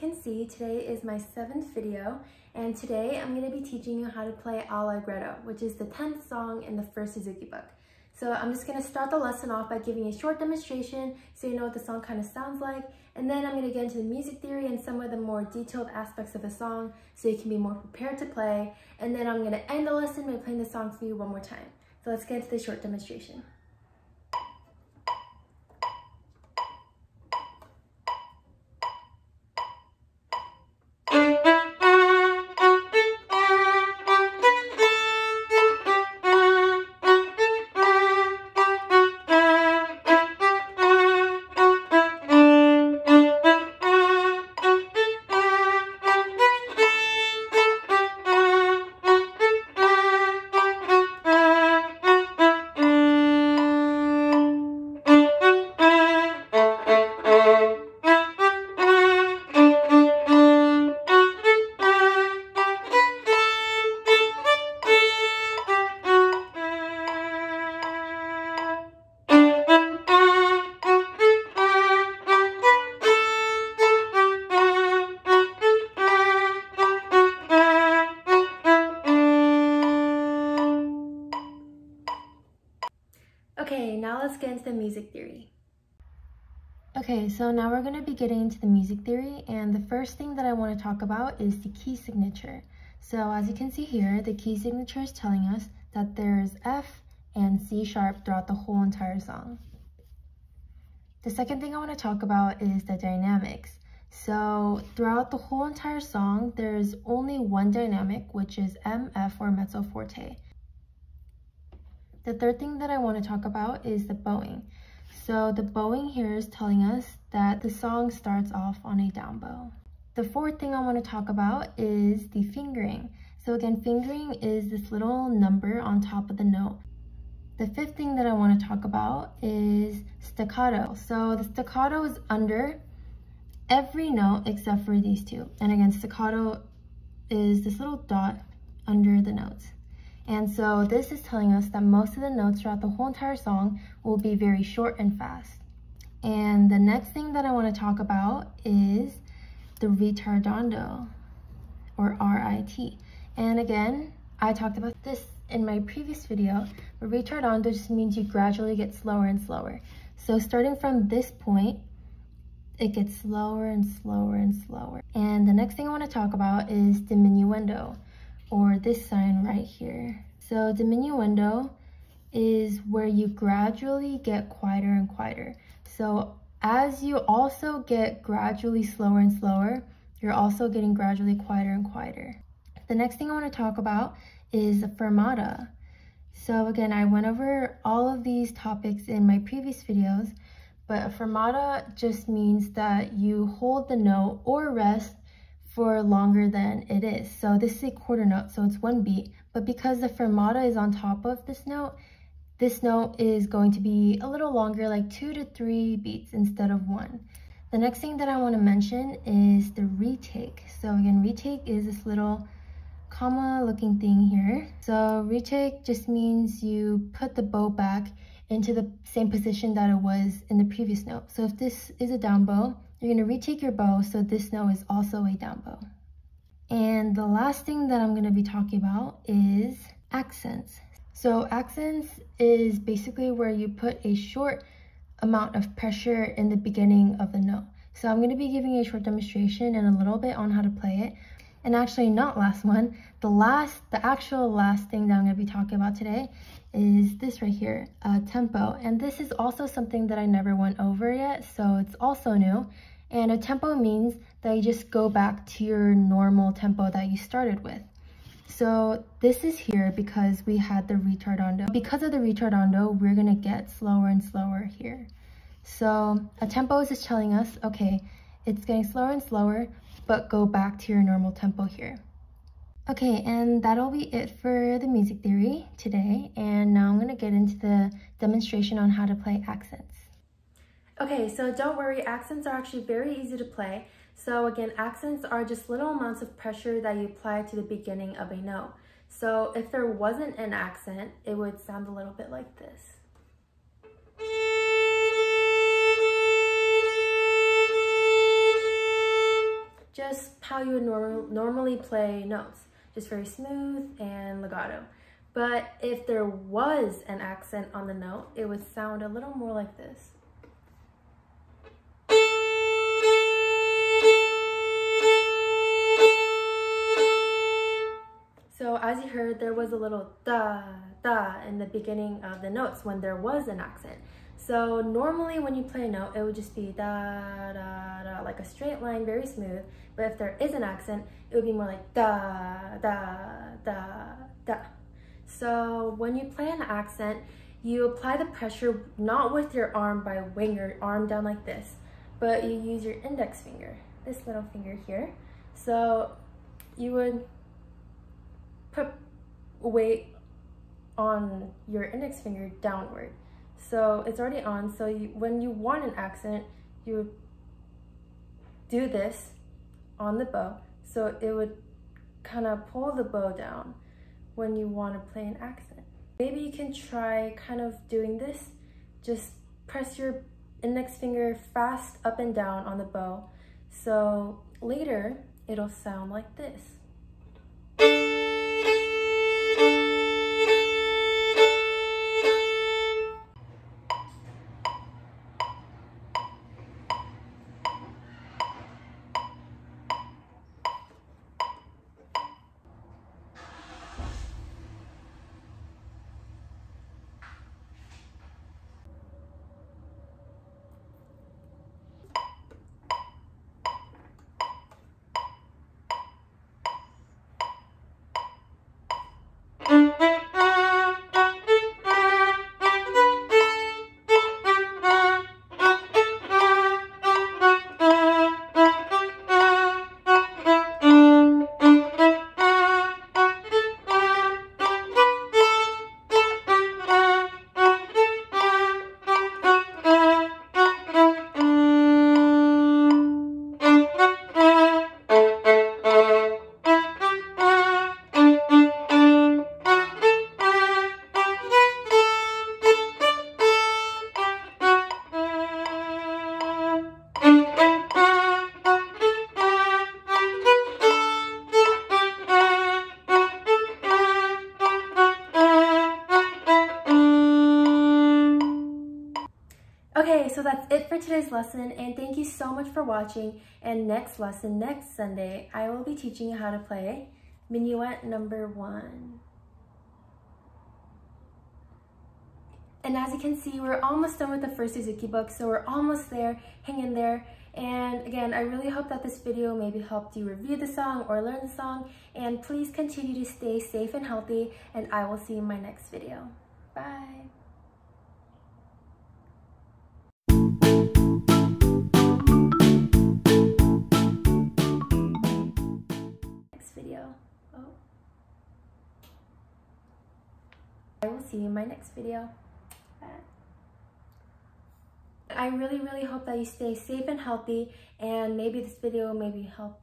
can see, today is my 7th video, and today I'm going to be teaching you how to play Allegretto, which is the 10th song in the first Suzuki book. So I'm just going to start the lesson off by giving you a short demonstration so you know what the song kind of sounds like, and then I'm going to get into the music theory and some of the more detailed aspects of the song so you can be more prepared to play, and then I'm going to end the lesson by playing the song for you one more time. So let's get into the short demonstration. Okay, now let's get into the music theory. Okay, so now we're going to be getting into the music theory, and the first thing that I want to talk about is the key signature. So as you can see here, the key signature is telling us that there's F and C sharp throughout the whole entire song. The second thing I want to talk about is the dynamics. So throughout the whole entire song, there's only one dynamic, which is M, F, or mezzo forte. The third thing that I want to talk about is the bowing. So the bowing here is telling us that the song starts off on a down bow. The fourth thing I want to talk about is the fingering. So again, fingering is this little number on top of the note. The fifth thing that I want to talk about is staccato. So the staccato is under every note except for these two. And again, staccato is this little dot under the notes. And so this is telling us that most of the notes throughout the whole entire song will be very short and fast. And the next thing that I want to talk about is the ritardando, or R-I-T. And again, I talked about this in my previous video, but ritardando just means you gradually get slower and slower. So starting from this point, it gets slower and slower and slower. And the next thing I want to talk about is diminuendo, or this sign right here. So diminuendo is where you gradually get quieter and quieter. So as you also get gradually slower and slower, you're also getting gradually quieter and quieter. The next thing I want to talk about is the fermata. So again, I went over all of these topics in my previous videos, but a fermata just means that you hold the note or rest for longer than it is. So this is a quarter note, so it's one beat, but because the fermata is on top of this note is going to be a little longer, like 2 to 3 beats instead of 1. The next thing that I want to mention is the retake. So again, retake is this little comma looking thing here. So retake just means you put the bow back into the same position that it was in the previous note. So if this is a down bow, you're going to retake your bow, so this note is also a down bow. And the last thing that I'm going to be talking about is accents. So accents is basically where you put a short amount of pressure in the beginning of the note. So I'm going to be giving you a short demonstration in a little bit on how to play it. And actually not last one, the actual last thing that I'm going to be talking about today is this right here, tempo. And this is also something that I never went over yet, so it's also new. And a tempo means that you just go back to your normal tempo that you started with. So this is here because we had the ritardando. Because of the ritardando, we're gonna get slower and slower here. So a tempo is just telling us, okay, it's getting slower and slower, but go back to your normal tempo here. Okay, and that'll be it for the music theory today. And now I'm gonna get into the demonstration on how to play accents. Okay, so don't worry, accents are actually very easy to play. So again, accents are just little amounts of pressure that you apply to the beginning of a note. So if there wasn't an accent, it would sound a little bit like this. how you would normally play notes, just very smooth and legato. But if there was an accent on the note, it would sound a little more like this. So as you heard, there was a little da, da in the beginning of the notes when there was an accent. So normally when you play a note, it would just be da, da, da, like a straight line, very smooth. But if there is an accent, it would be more like da, da, da, da. So when you play an accent, you apply the pressure not with your arm by weighing your arm down like this, but you use your index finger, this little finger here. So you would put weight on your index finger downward. So it's already on, so when you want an accent, you would do this on the bow, so it would kind of pull the bow down when you want to play an accent. Maybe you can try kind of doing this. Just press your index finger fast up and down on the bow, so later it'll sound like this. Okay, so that's it for today's lesson, and thank you so much for watching. And next lesson, next Sunday, I will be teaching you how to play Minuet number 1. And as you can see, we're almost done with the first Suzuki book, so we're almost there. Hang in there. And again, I really hope that this video maybe helped you review the song or learn the song. And please continue to stay safe and healthy, and I will see you in my next video. Bye. I will see you in my next video. Bye. I really hope that you stay safe and healthy, and maybe this video maybe help